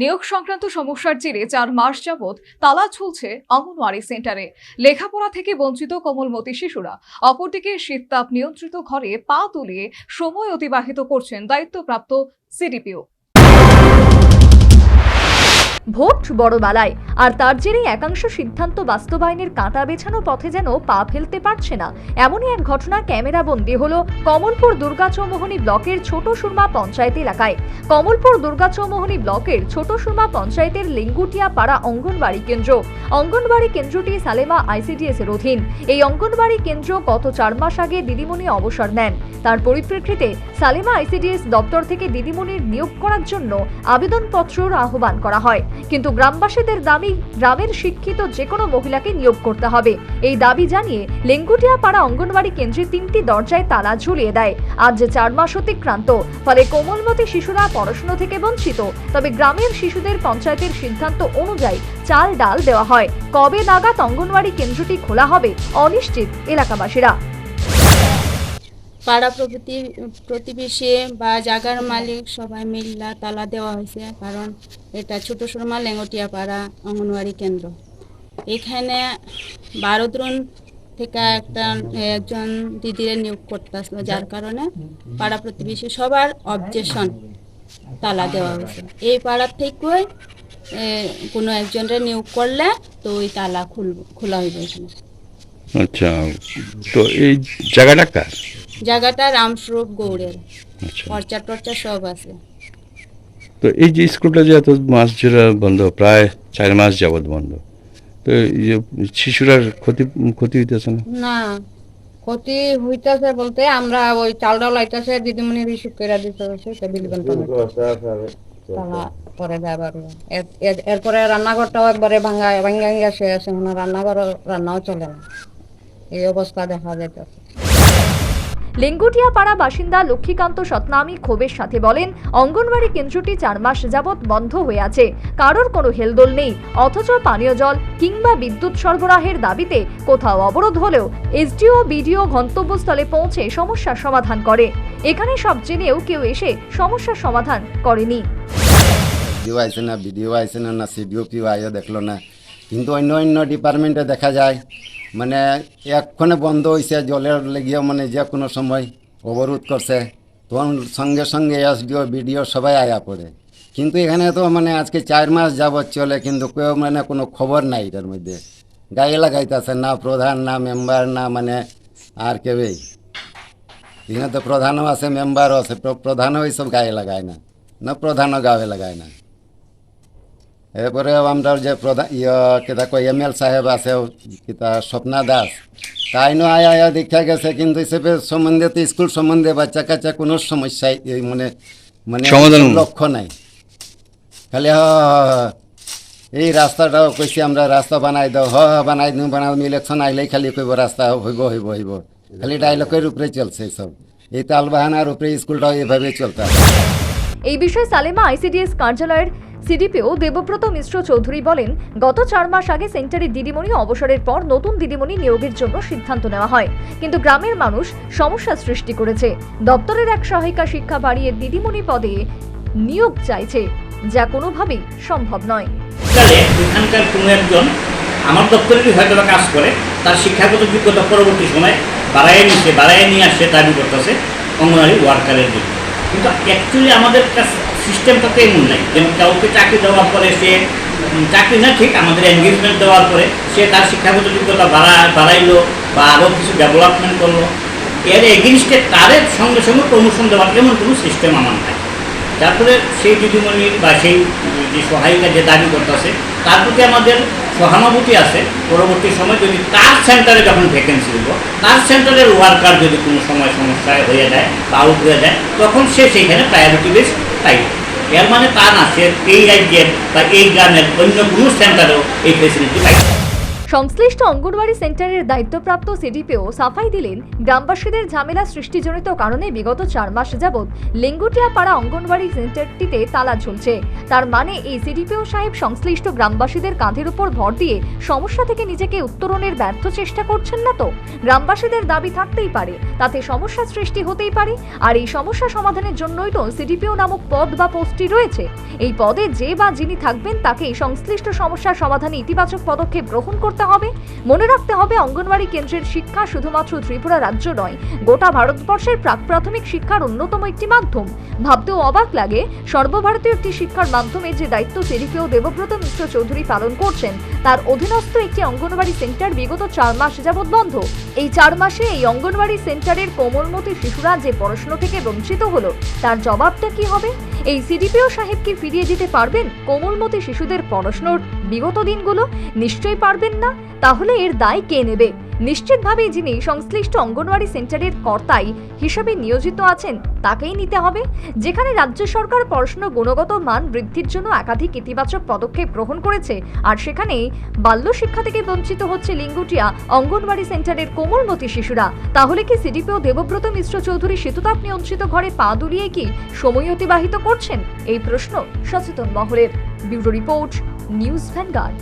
নিয়োগ সংক্রান্ত সমস্যার জেরে 4 মাস যাবৎ তালা ঝুলছে অঙ্গনওয়াড়ি সেন্টারে। লেখাপড়া থেকে বঞ্চিত কোমলমতি শিশুরা অপরদিকে শীততাপ নিয়ন্ত্রিত ঘরে পা তুলিয়ে সময় অতিবাহিত করছেন দায়িত্বপ্রাপ্ত সিডিপিও। ভোট বড় বালায়, আর তার জেরেই একাংশ সিদ্ধান্ত বাস্তবায়নের কাঁটা বেছানো পথে যেন পা ফেলতে পারছে না। এমনই এক ঘটনা ক্যামেরাবন্দি হলো কমলপুর দুর্গাচৌমোহনী ব্লকের ছোট সুরমা পঞ্চায়েত এলাকায়। কমলপুর দুর্গাচৌমোহনী ব্লকের ছোট সুরমা পঞ্চায়েতের লিঙ্গুটিয়া পাড়া অঙ্গনবাড়ি কেন্দ্র। অঙ্গনবাড়ি কেন্দ্রটি সালেমা আইসিডিএস এর অধীন। এই অঙ্গনবাড়ি কেন্দ্র গত 4 মাস আগে দিদিমণি অবসর নেন। তার পরিপ্রেক্ষিতে সালেমা আইসিডিএস দপ্তর থেকে দিদিমণির নিয়োগ করার জন্য আবেদনপত্রের আহ্বান করা হয়, কিন্তু গ্রামবাসীদের দাবি গ্রামের শিক্ষিত যে কোনো মহিলাকে নিয়োগ করতে হবে। এই দাবি জানিয়ে লেঙ্গুটিয়া পাড়া অঙ্গনবাড়ি কেন্দ্রে 3টি দরজায় তালা ঝুলিয়ে দেয়। আজ যে 4 মাস অতিক্রান্ত, ফলে কোমলমতি শিশুরা পড়াশোনা থেকে বঞ্চিত। তবে গ্রামের শিশুদের পঞ্চায়েতের সিদ্ধান্ত অনুযায়ী চাল ডাল দেওয়া হয়। কবে নাগাদ অঙ্গনবাড়ি কেন্দ্রটি খোলা হবে অনিশ্চিত এলাকাবাসীরা। পাড়া প্রতিবেশী বা জায়গার মালিক সবাই মিল্লা তালা দেওয়া হয়েছে, কারণ এটা ছোট সুরমা লেঙ্গুটিয়া পাড়া অঙ্গনওয়াড়ি কেন্দ্র। এখানে 12 দিন থেকে একজন দিদিরে নিয়োগ করতেছিল, যার কারণে পাড়া প্রতিবেশী সবার অবজেকশন তালা দেওয়া হয়েছে। এই পাড়ার থেকে কোনো একজনের নিয়োগ করলে তো ওই তালা খোলা হইবে এখানে। আচ্ছা, তো এই জায়গাটা কার? জায়গাটা রামস্বরূপ গৌড়ের, আচ্ছা, পর্চা টর্চা সব আছে। তো এই যে স্কুলটা যে এত মাস জোড়া বন্ধ, প্রায় 4 মাস যাবৎ বন্ধ, তো এই যে শিশুরা ক্ষতি হইতেছে না? না, ক্ষতি হইতাছে বলতে আমরা ওই চাল ডাল আইতাছে দিদিমণির ইস্যু করে দিতে হচ্ছে, তা বিলবেন তারা পরে যাবার। এরপরে রান্নাঘরটাও একবারে ভাঙা গেছে, রান্নাঘর রান্নাও চলে না, এই অবস্থা দেখা যাইতেছে। লেঙ্গুটিয়া পাড়া বাসিন্দা লক্ষ্মীকান্ত সতনামী ক্ষোভের সাথে বলেন, অঙ্গনবাড়ি কেন্দ্রটি 4 মাস যাবৎ বন্ধ হয়ে আছে, কারোর কোনো হেলদোল নেই, অথচ পানীয় জল কিংবা বিদ্যুৎ সরবরাহের দাবিতে কোথাও অবরোধ হলেও এসডিও বিডিও গন্তব্যস্থলে পৌঁছে সমস্যার সমাধান করে। এখানে সব জেনেও কেউ এসে সমস্যার সমাধান করেনি। আইসে না, বিডিও আইসে না, সিডিও পিও আইও দেখলো না, কিন্তু অন্য অন্য ডিপার্টমেন্টে দেখা যায় মানে এক্ষণে বন্ধ হয়েছে জলের লেগিয়ে, মানে যে কোনো সময় অবরোধ করছে, তখন সঙ্গে সঙ্গে এসডিও বিডিও সবাই আয়া পড়ে। কিন্তু এখানে তো মানে আজকে 4 মাস যাবৎ চলে, কিন্তু কেউ মানে কোনো খবর নাই এটার মধ্যে, গায়ে লাগাইতেছে না প্রধান, না মেম্বার, না মানে আর কেউই। এখানে তো প্রধানও আছে, মেম্বারও আছে, প্রধানও এইসব গায়ে লাগায় না, না প্রধানও গায়ে লাগায় না। এরপরে আমরা যে প্রধান কেটা কয় এমএল সাহেব আছে, কিতা স্বপ্না দাস, তাইনও আয়া দেখা গেছে, কিন্তু হিসেবে সম্বন্ধে তো স্কুল সম্বন্ধে বাচ্চা কাচ্চা কোনো সমস্যায় মানে মানে লক্ষ্য নাই। খালি এই রাস্তাটাও কইছি আমরা, রাস্তা বানাই দাও, বানাই দিও, ইলেকশন আইলেই খালি কইব রাস্তা হইব হইব হইব, খালি ডায়লগের উপরে চলছে সব। এই তালবাহানার উপরে স্কুলটাও এভাবে চলতে। এই বিষয়ে সালেমা আইসিডিএস কার্যালয়ের সিডিপিও দেবব্রত মিশ্র চৌধুরী বলেন, গত 4 মাস আগে সেন্টারের দিদিমণি অবসরের পর নতুন দিদিমণি নিয়োগের জন্য সিদ্ধান্ত নেওয়া হয়, কিন্তু গ্রামের মানুষ সমস্যা সৃষ্টি করেছে। দপ্তরের এক সহায়িকা শিক্ষা বাড়িয়ে দিদিমণি পদে নিয়োগ চাইছে, যা কোনোভাবেই সম্ভব নয়। এখানকার কোনো একজন আমার দপ্তরেরই হয়তো কাজ করে, তার শিক্ষাগত যোগ্যতা পরবর্তী সময় বাড়াইয়ে নিয়ে আসছে, দাবি করতেছে অঙ্গনওয়াড়ি ওয়ার্কারের জন্য। কিন্তু অ্যাকচুয়ালি আমাদের কাছে সিস্টেমটা তো এমন নাই, যেমন কাউকে চাকরি দেওয়ার পরে সে চাকরি না ঠিক, আমাদের এনগেজমেন্ট দেওয়ার পরে সে তার শিক্ষাগত যোগ্যতা বাড়াইলো বা আরও কিছু ডেভেলপমেন্ট করলো, এর এগেনস্টে তাদের সঙ্গে সঙ্গে প্রমোশন দেওয়ার এমন কোনো সিস্টেম আমার নাই। যার ফলে সেই দিদিমণির বা সেই যে সহায়িকা যে দাবি করতেছে তার প্রতি আমাদের সহানুভূতি আছে। পরবর্তী সময় যদি তার সেন্টারে যখন ভ্যাকেন্সি দিব, তার সেন্টারের ওয়ার্কার যদি কোনো সময় সমস্যায় হয়ে যায় বা আউট হয়ে যায়, তখন সে সেইখানে প্রায়োরিটি বেস পাইবে। এর মানে তা না সে এই রাজ্যের বা এই গ্রামের অন্য কোনো সেন্টারেও এই ফেসিলিটি পাইবে। সংশ্লিষ্ট অঙ্গনওয়াড়ি সেন্টারের দায়িত্বপ্রাপ্ত সিডিপিও সাফাই দিলেন, গ্রামবাসীদের ঝামেলা সৃষ্টিজনিত কারণে বিগত 4 মাস যাবৎ লেঙ্গুটিয়া পাড়া অঙ্গনওয়াড়ি সেন্টারটিতে তালা ঝুলছে। তার মানে এই সিডিপিও সাহেব সংশ্লিষ্ট গ্রামবাসীদের কাঁধের উপর ভর দিয়ে সমস্যা থেকে নিজেকে উত্তরণের ব্যর্থ চেষ্টা করছেন না তো? গ্রামবাসীদের দাবি থাকতেই পারে, তাতে সমস্যা সৃষ্টি হতেই পারে, আর এই সমস্যা সমাধানের জন্যই তো সিডিপিও নামক পদ বা পোস্টটি রয়েছে। এই পদে যে বা যিনি থাকবেন তাকে সংশ্লিষ্ট সমস্যার সমাধানে ইতিবাচক পদক্ষেপ গ্রহণ করতে হবে। মনে রাখতে হবে, অঙ্গনওয়াড়ি কেন্দ্রের শিক্ষা শুধুমাত্র ত্রিপুরা রাজ্য নয়, গোটা ভারতবর্ষের প্রাক প্রাথমিক শিক্ষার অন্যতম একটি মাধ্যম। ভাবতেও অবাক লাগে, সর্বভারতীয় একটি শিক্ষার মাধ্যমে যে দায়িত্ব সিডিপিও দেবব্রত মিশ্র চৌধুরী পালন করছেন, তার অধীনস্থ একটি অঙ্গনওয়াড়ি সেন্টার বিগত 4 মাস যাবৎ বন্ধ। এই 4 মাসে এই অঙ্গনওয়াড়ি সেন্টারের কোমলমতি শিশুরা যে পড়াশোনা থেকে বঞ্চিত হলো, তার জবাবটা কি হবে? এই সিডিপিও সাহেব কি ফিরিয়ে দিতে পারবেন কোমলমতি শিশুদের পড়াশোনার বিগত দিনগুলো? নিশ্চয়ই পারবেন না। তাহলে এর দায় কে নেবে? নিশ্চিতভাবে যিনি সংশ্লিষ্ট অঙ্গনওয়াড়ি সেন্টারের কর্তাই হিসেবে নিয়োজিত আছেন তাকেই নিতে হবে। যেখানে রাজ্য সরকার পড়াশোনার গুণগত মান বৃদ্ধির জন্য একাধিক ইতিবাচক পদক্ষেপ গ্রহণ করেছে, আর সেখানে বাল্য শিক্ষা থেকে বঞ্চিত হচ্ছে লিঙ্গুটিয়া অঙ্গনওয়াড়ি সেন্টারের কোমলমতি শিশুরা, তাহলে কি সিডিপিও দেবব্রত মিশ্র চৌধুরী শীততাপ নিয়ন্ত্রিত ঘরে পা দুলিয়ে কি সময় অতিবাহিত করছেন? এই প্রশ্ন সচেতন মহলের। Bureau report, news vanguard.